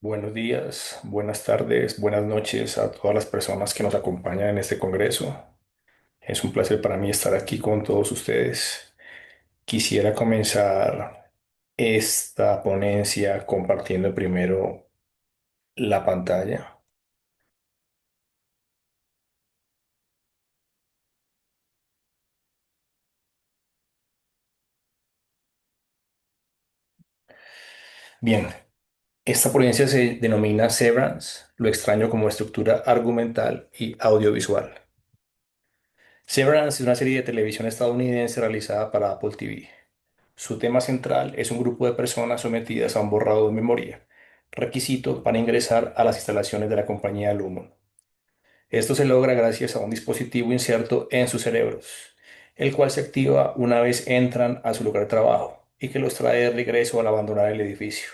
Buenos días, buenas tardes, buenas noches a todas las personas que nos acompañan en este congreso. Es un placer para mí estar aquí con todos ustedes. Quisiera comenzar esta ponencia compartiendo primero la pantalla. Bien, esta ponencia se denomina Severance, lo extraño como estructura argumental y audiovisual. Severance es una serie de televisión estadounidense realizada para Apple TV. Su tema central es un grupo de personas sometidas a un borrado de memoria, requisito para ingresar a las instalaciones de la compañía Lumon. Esto se logra gracias a un dispositivo inserto en sus cerebros, el cual se activa una vez entran a su lugar de trabajo y que los trae de regreso al abandonar el edificio.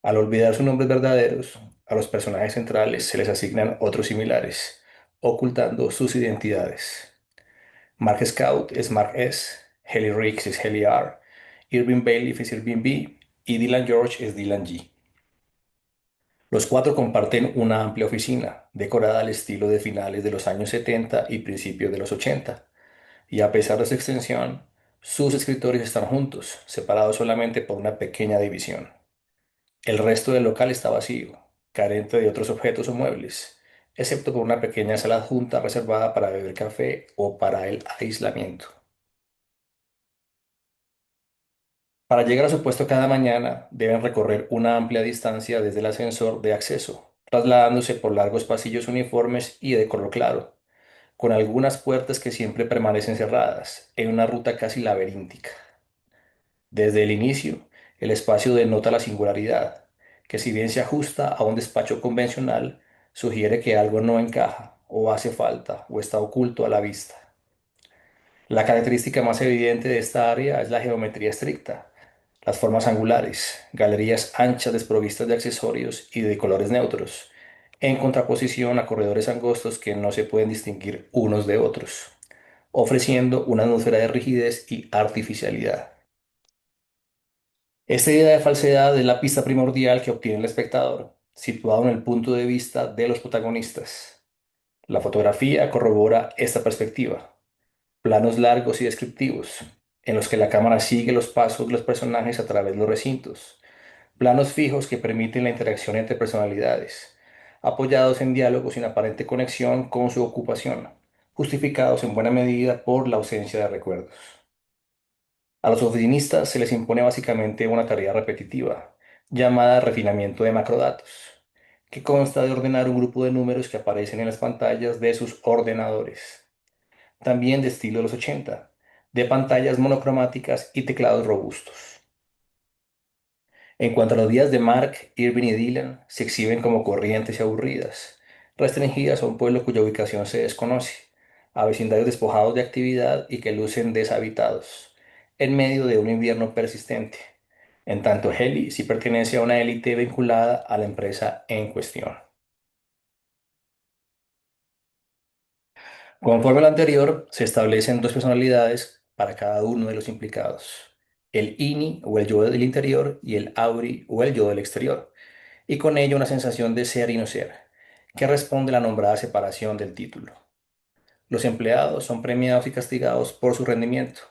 Al olvidar sus nombres verdaderos, a los personajes centrales se les asignan otros similares, ocultando sus identidades. Mark Scout es Mark S, Haley Riggs es Haley R, Irving Bailiff es Irving B y Dylan George es Dylan G. Los cuatro comparten una amplia oficina, decorada al estilo de finales de los años 70 y principios de los 80, y a pesar de su extensión, sus escritorios están juntos, separados solamente por una pequeña división. El resto del local está vacío, carente de otros objetos o muebles, excepto por una pequeña sala adjunta reservada para beber café o para el aislamiento. Para llegar a su puesto cada mañana, deben recorrer una amplia distancia desde el ascensor de acceso, trasladándose por largos pasillos uniformes y de color claro, con algunas puertas que siempre permanecen cerradas, en una ruta casi laberíntica. Desde el inicio, el espacio denota la singularidad, que si bien se ajusta a un despacho convencional, sugiere que algo no encaja, o hace falta, o está oculto a la vista. La característica más evidente de esta área es la geometría estricta, las formas angulares, galerías anchas desprovistas de accesorios y de colores neutros, en contraposición a corredores angostos que no se pueden distinguir unos de otros, ofreciendo una atmósfera de rigidez y artificialidad. Esta idea de falsedad es la pista primordial que obtiene el espectador, situado en el punto de vista de los protagonistas. La fotografía corrobora esta perspectiva. Planos largos y descriptivos, en los que la cámara sigue los pasos de los personajes a través de los recintos. Planos fijos que permiten la interacción entre personalidades, apoyados en diálogos sin aparente conexión con su ocupación, justificados en buena medida por la ausencia de recuerdos. A los oficinistas se les impone básicamente una tarea repetitiva, llamada refinamiento de macrodatos, que consta de ordenar un grupo de números que aparecen en las pantallas de sus ordenadores, también de estilo de los 80, de pantallas monocromáticas y teclados robustos. En cuanto a los días de Mark, Irving y Dylan, se exhiben como corrientes y aburridas, restringidas a un pueblo cuya ubicación se desconoce, a vecindarios despojados de actividad y que lucen deshabitados, en medio de un invierno persistente. En tanto, Haley sí pertenece a una élite vinculada a la empresa en cuestión. Conforme a lo anterior, se establecen dos personalidades para cada uno de los implicados: el INI o el yo del interior y el AURI o el yo del exterior, y con ello una sensación de ser y no ser, que responde a la nombrada separación del título. Los empleados son premiados y castigados por su rendimiento,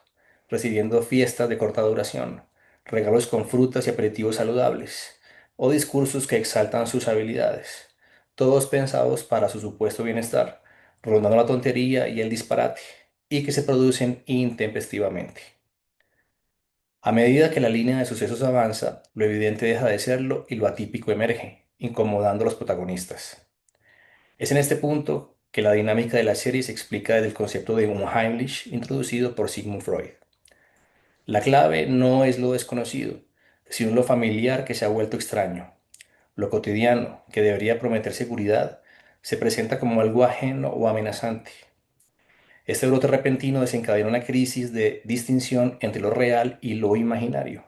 recibiendo fiestas de corta duración, regalos con frutas y aperitivos saludables, o discursos que exaltan sus habilidades, todos pensados para su supuesto bienestar, rondando la tontería y el disparate, y que se producen intempestivamente. A medida que la línea de sucesos avanza, lo evidente deja de serlo y lo atípico emerge, incomodando a los protagonistas. Es en este punto que la dinámica de la serie se explica desde el concepto de Unheimlich introducido por Sigmund Freud. La clave no es lo desconocido, sino lo familiar que se ha vuelto extraño. Lo cotidiano, que debería prometer seguridad, se presenta como algo ajeno o amenazante. Este brote repentino desencadena una crisis de distinción entre lo real y lo imaginario,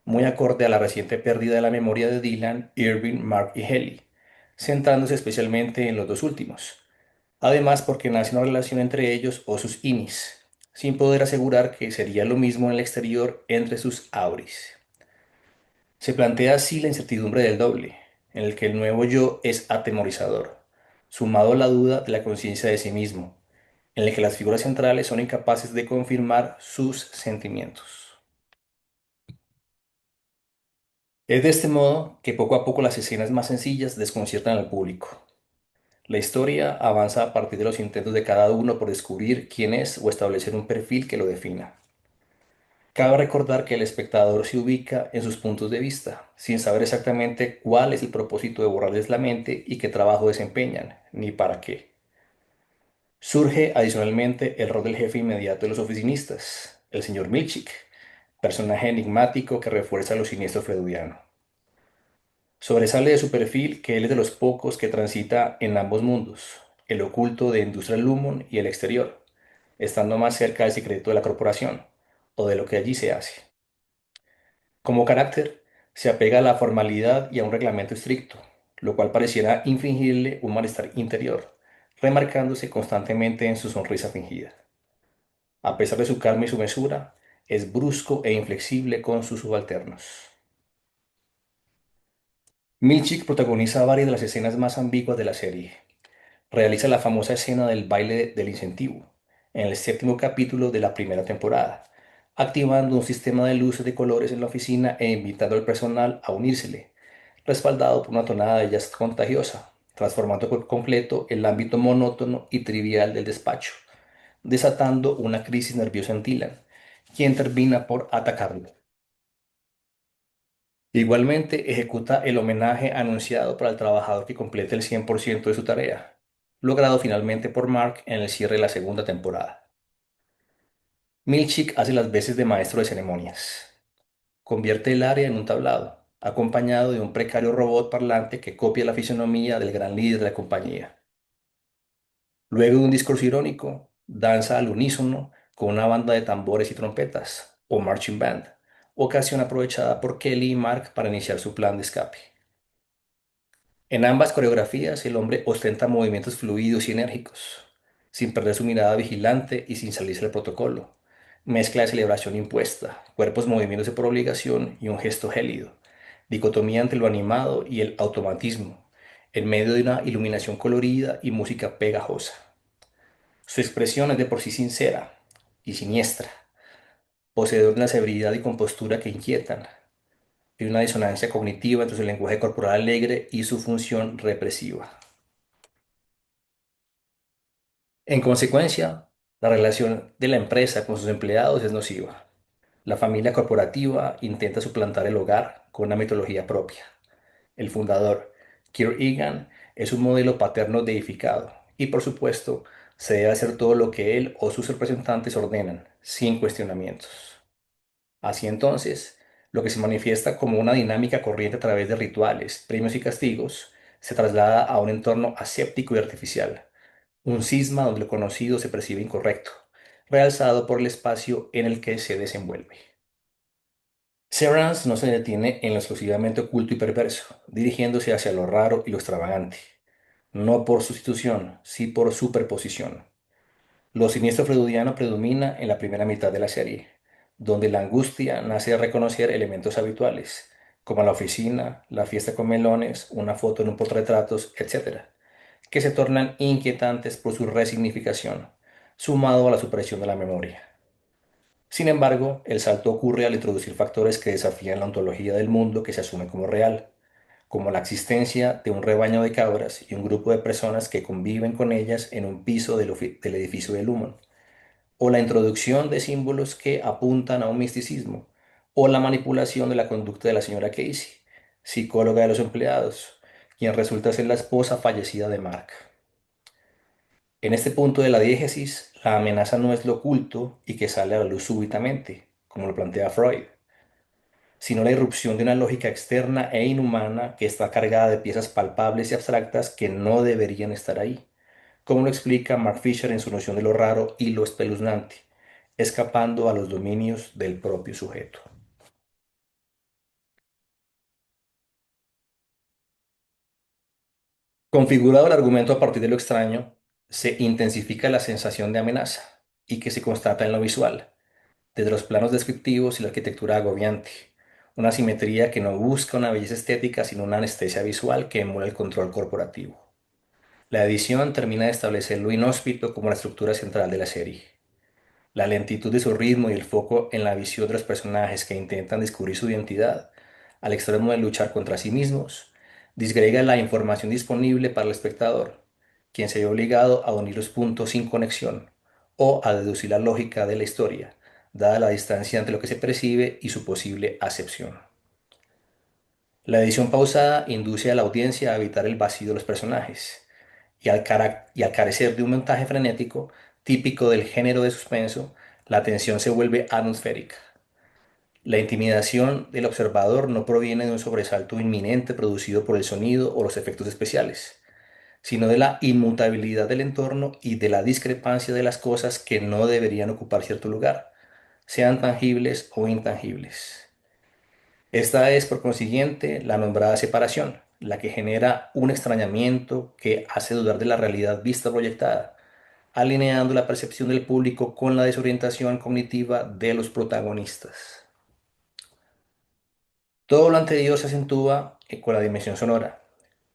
muy acorde a la reciente pérdida de la memoria de Dylan, Irving, Mark y Haley, centrándose especialmente en los dos últimos. Además, porque nace una relación entre ellos o sus inis, sin poder asegurar que sería lo mismo en el exterior entre sus auris. Se plantea así la incertidumbre del doble. en el que el nuevo yo es atemorizador, sumado a la duda de la conciencia de sí mismo, en el que las figuras centrales son incapaces de confirmar sus sentimientos. Es de este modo que poco a poco las escenas más sencillas desconciertan al público. La historia avanza a partir de los intentos de cada uno por descubrir quién es o establecer un perfil que lo defina. Cabe recordar que el espectador se ubica en sus puntos de vista, sin saber exactamente cuál es el propósito de borrarles la mente y qué trabajo desempeñan, ni para qué. Surge adicionalmente el rol del jefe inmediato de los oficinistas, el señor Milchik, personaje enigmático que refuerza lo siniestro freudiano. Sobresale de su perfil que él es de los pocos que transita en ambos mundos, el oculto de Industrial Lumon y el exterior, estando más cerca del secreto de la corporación o de lo que allí se hace. Como carácter, se apega a la formalidad y a un reglamento estricto, lo cual pareciera infringirle un malestar interior, remarcándose constantemente en su sonrisa fingida. A pesar de su calma y su mesura, es brusco e inflexible con sus subalternos. Milchik protagoniza varias de las escenas más ambiguas de la serie. Realiza la famosa escena del baile del incentivo, en el séptimo capítulo de la primera temporada, activando un sistema de luces de colores en la oficina e invitando al personal a unírsele, respaldado por una tonada de jazz contagiosa, transformando por completo el ámbito monótono y trivial del despacho, desatando una crisis nerviosa en Dylan, quien termina por atacarlo. Igualmente ejecuta el homenaje anunciado para el trabajador que complete el 100% de su tarea, logrado finalmente por Mark en el cierre de la segunda temporada. Milchick hace las veces de maestro de ceremonias. Convierte el área en un tablado, acompañado de un precario robot parlante que copia la fisonomía del gran líder de la compañía. Luego de un discurso irónico, danza al unísono con una banda de tambores y trompetas, o marching band, ocasión aprovechada por Kelly y Mark para iniciar su plan de escape. En ambas coreografías, el hombre ostenta movimientos fluidos y enérgicos, sin perder su mirada vigilante y sin salirse del protocolo. Mezcla de celebración impuesta, cuerpos moviéndose por obligación y un gesto gélido. Dicotomía entre lo animado y el automatismo, en medio de una iluminación colorida y música pegajosa. Su expresión es de por sí sincera y siniestra, poseedor de una severidad y compostura que inquietan, y una disonancia cognitiva entre su lenguaje corporal alegre y su función represiva. En consecuencia, la relación de la empresa con sus empleados es nociva. La familia corporativa intenta suplantar el hogar con una mitología propia. El fundador, Kirk Egan, es un modelo paterno deificado y, por supuesto, se debe hacer todo lo que él o sus representantes ordenan, sin cuestionamientos. Así entonces, lo que se manifiesta como una dinámica corriente a través de rituales, premios y castigos, se traslada a un entorno aséptico y artificial, un cisma donde lo conocido se percibe incorrecto, realzado por el espacio en el que se desenvuelve. Severance no se detiene en lo exclusivamente oculto y perverso, dirigiéndose hacia lo raro y lo extravagante, no por sustitución, sí por superposición. Lo siniestro freudiano predomina en la primera mitad de la serie, donde la angustia nace de reconocer elementos habituales, como la oficina, la fiesta con melones, una foto en un portarretratos, etc., que se tornan inquietantes por su resignificación, sumado a la supresión de la memoria. Sin embargo, el salto ocurre al introducir factores que desafían la ontología del mundo que se asume como real, como la existencia de un rebaño de cabras y un grupo de personas que conviven con ellas en un piso del edificio de Lumon, o la introducción de símbolos que apuntan a un misticismo, o la manipulación de la conducta de la señora Casey, psicóloga de los empleados, quien resulta ser la esposa fallecida de Mark. En este punto de la diégesis, la amenaza no es lo oculto y que sale a la luz súbitamente, como lo plantea Freud, sino la irrupción de una lógica externa e inhumana que está cargada de piezas palpables y abstractas que no deberían estar ahí, como lo explica Mark Fisher en su noción de lo raro y lo espeluznante, escapando a los dominios del propio sujeto. Configurado el argumento a partir de lo extraño, se intensifica la sensación de amenaza y que se constata en lo visual, desde los planos descriptivos y la arquitectura agobiante, una simetría que no busca una belleza estética, sino una anestesia visual que emula el control corporativo. La edición termina de establecer lo inhóspito como la estructura central de la serie. La lentitud de su ritmo y el foco en la visión de los personajes que intentan descubrir su identidad, al extremo de luchar contra sí mismos, disgrega la información disponible para el espectador, quien se ve obligado a unir los puntos sin conexión o a deducir la lógica de la historia, dada la distancia entre lo que se percibe y su posible acepción. La edición pausada induce a la audiencia a evitar el vacío de los personajes, y al carecer de un montaje frenético típico del género de suspenso, la atención se vuelve atmosférica. La intimidación del observador no proviene de un sobresalto inminente producido por el sonido o los efectos especiales, sino de la inmutabilidad del entorno y de la discrepancia de las cosas que no deberían ocupar cierto lugar, sean tangibles o intangibles. Esta es, por consiguiente, la nombrada separación, la que genera un extrañamiento que hace dudar de la realidad vista proyectada, alineando la percepción del público con la desorientación cognitiva de los protagonistas. Todo lo anterior se acentúa con la dimensión sonora,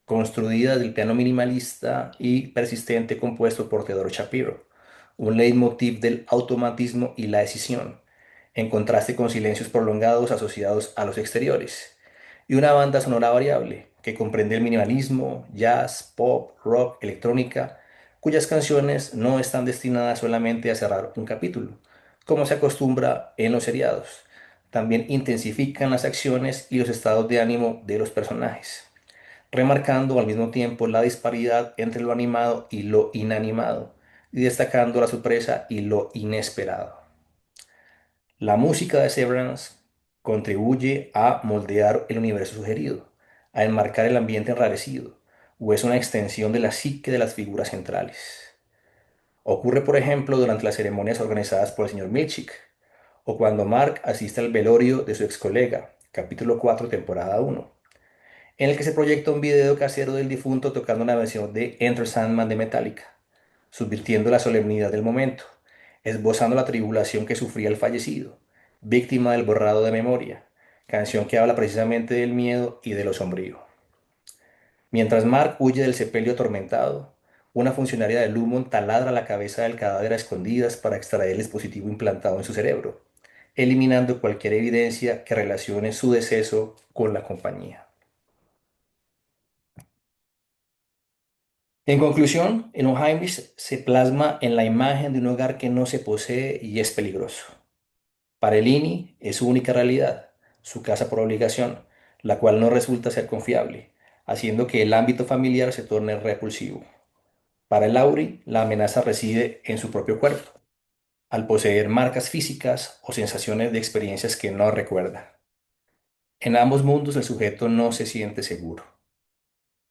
construida del piano minimalista y persistente compuesto por Theodore Shapiro, un leitmotiv del automatismo y la decisión, en contraste con silencios prolongados asociados a los exteriores, y una banda sonora variable que comprende el minimalismo, jazz, pop, rock, electrónica, cuyas canciones no están destinadas solamente a cerrar un capítulo, como se acostumbra en los seriados. También intensifican las acciones y los estados de ánimo de los personajes, remarcando al mismo tiempo la disparidad entre lo animado y lo inanimado, y destacando la sorpresa y lo inesperado. La música de Severance contribuye a moldear el universo sugerido, a enmarcar el ambiente enrarecido, o es una extensión de la psique de las figuras centrales. Ocurre, por ejemplo, durante las ceremonias organizadas por el señor Milchick, o cuando Mark asiste al velorio de su ex colega, capítulo 4, temporada 1, en el que se proyecta un video casero del difunto tocando una versión de Enter Sandman de Metallica, subvirtiendo la solemnidad del momento, esbozando la tribulación que sufría el fallecido, víctima del borrado de memoria, canción que habla precisamente del miedo y de lo sombrío. Mientras Mark huye del sepelio atormentado, una funcionaria de Lumon taladra la cabeza del cadáver a escondidas para extraer el dispositivo implantado en su cerebro, eliminando cualquier evidencia que relacione su deceso con la compañía. En conclusión, Enoheimlich se plasma en la imagen de un hogar que no se posee y es peligroso. Para el INI es su única realidad, su casa por obligación, la cual no resulta ser confiable, haciendo que el ámbito familiar se torne repulsivo. Para el Auri, la amenaza reside en su propio cuerpo, al poseer marcas físicas o sensaciones de experiencias que no recuerda. En ambos mundos el sujeto no se siente seguro.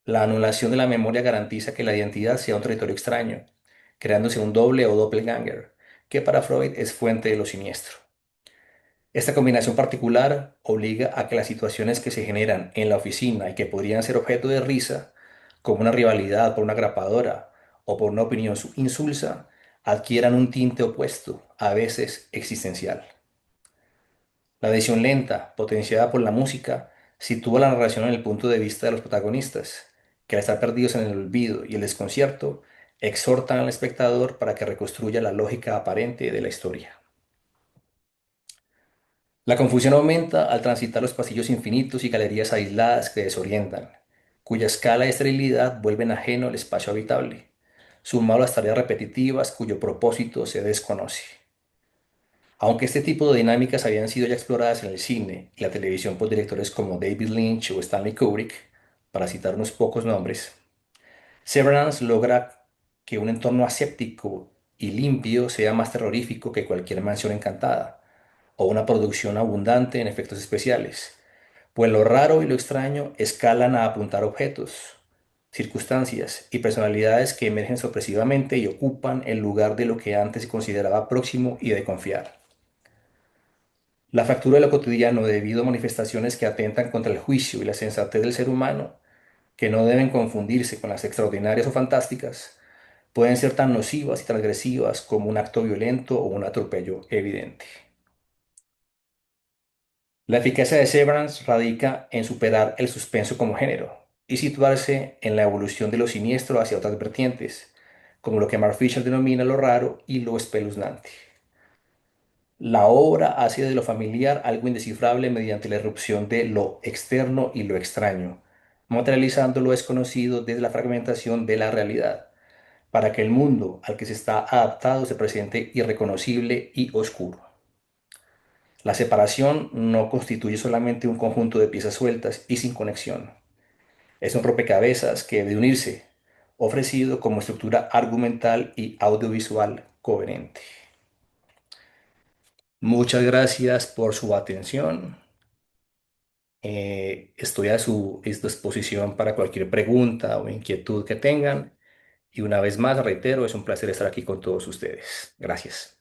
La anulación de la memoria garantiza que la identidad sea un territorio extraño, creándose un doble o doppelganger, que para Freud es fuente de lo siniestro. Esta combinación particular obliga a que las situaciones que se generan en la oficina y que podrían ser objeto de risa, como una rivalidad por una grapadora o por una opinión insulsa, adquieran un tinte opuesto, a veces existencial. La edición lenta, potenciada por la música, sitúa la narración en el punto de vista de los protagonistas, que al estar perdidos en el olvido y el desconcierto, exhortan al espectador para que reconstruya la lógica aparente de la historia. La confusión aumenta al transitar los pasillos infinitos y galerías aisladas que desorientan, cuya escala y esterilidad vuelven ajeno al espacio habitable, sumado a las tareas repetitivas cuyo propósito se desconoce. Aunque este tipo de dinámicas habían sido ya exploradas en el cine y la televisión por directores como David Lynch o Stanley Kubrick, para citar unos pocos nombres, Severance logra que un entorno aséptico y limpio sea más terrorífico que cualquier mansión encantada o una producción abundante en efectos especiales, pues lo raro y lo extraño escalan a apuntar objetos, circunstancias y personalidades que emergen sorpresivamente y ocupan el lugar de lo que antes se consideraba próximo y de confiar. La fractura de lo cotidiano debido a manifestaciones que atentan contra el juicio y la sensatez del ser humano, que no deben confundirse con las extraordinarias o fantásticas, pueden ser tan nocivas y transgresivas como un acto violento o un atropello evidente. La eficacia de Severance radica en superar el suspenso como género y situarse en la evolución de lo siniestro hacia otras vertientes, como lo que Mark Fisher denomina lo raro y lo espeluznante. La obra hace de lo familiar algo indescifrable mediante la irrupción de lo externo y lo extraño, materializando lo desconocido desde la fragmentación de la realidad, para que el mundo al que se está adaptado se presente irreconocible y oscuro. La separación no constituye solamente un conjunto de piezas sueltas y sin conexión. Es un rompecabezas que debe unirse, ofrecido como estructura argumental y audiovisual coherente. Muchas gracias por su atención. Estoy a su disposición para cualquier pregunta o inquietud que tengan. Y una vez más, reitero, es un placer estar aquí con todos ustedes. Gracias.